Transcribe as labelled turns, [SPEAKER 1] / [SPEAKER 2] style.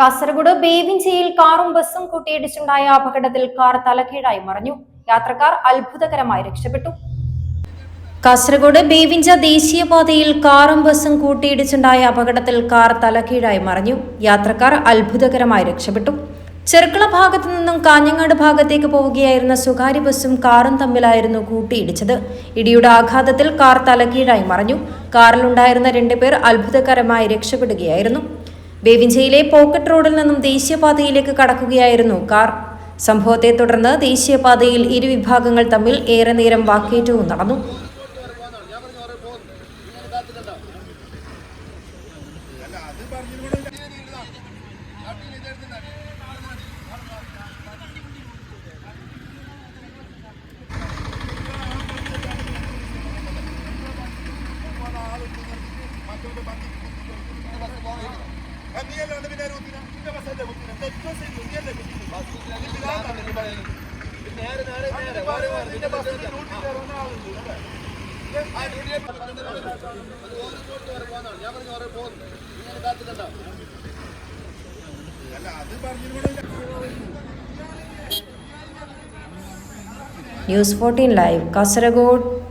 [SPEAKER 1] കാസർഗോഡ് ബേവിഞ്ചിയിൽ കാറും ബസും കൂട്ടിയിടിച്ചുണ്ടായ അപകടത്തിൽ കാർ തലകീഴായി മറിഞ്ഞു. യാത്രക്കാർ അത്ഭുതകരമായി രക്ഷപ്പെട്ടു. കാസർഗോഡ് ബേവിഞ്ച ദേശീയപാതയിൽ കാറും ബസും കൂട്ടിയിടിച്ചുണ്ടായ അപകടത്തിൽ കാർ തലകീഴായി മറിഞ്ഞു. യാത്രക്കാർ അത്ഭുതകരമായി രക്ഷപ്പെട്ടു. ചെർക്കള ഭാഗത്തു നിന്നും കാഞ്ഞങ്ങാട് ഭാഗത്തേക്ക് പോവുകയായിരുന്ന സ്വകാര്യ ബസും കാറും തമ്മിലായിരുന്നു കൂട്ടിയിടിച്ചത്. ഇടിയുടെ ആഘാതത്തിൽ കാർ തലകീഴായി മറിഞ്ഞു. കാറിലുണ്ടായിരുന്ന 2 പേർ അത്ഭുതകരമായി രക്ഷപ്പെടുകയായിരുന്നു. ബേവിഞ്ചയിലെ പോക്കറ്റ് റോഡിൽ നിന്നും ദേശീയപാതയിലേക്ക് കടക്കുകയായിരുന്നു കാർ. സംഭവത്തെ തുടർന്ന് ദേശീയപാതയിൽ ഇരുവിഭാഗങ്ങൾ തമ്മിൽ ഏറെ നേരം വാക്കേറ്റവും നടന്നു. News 14 Live, Kasaragod.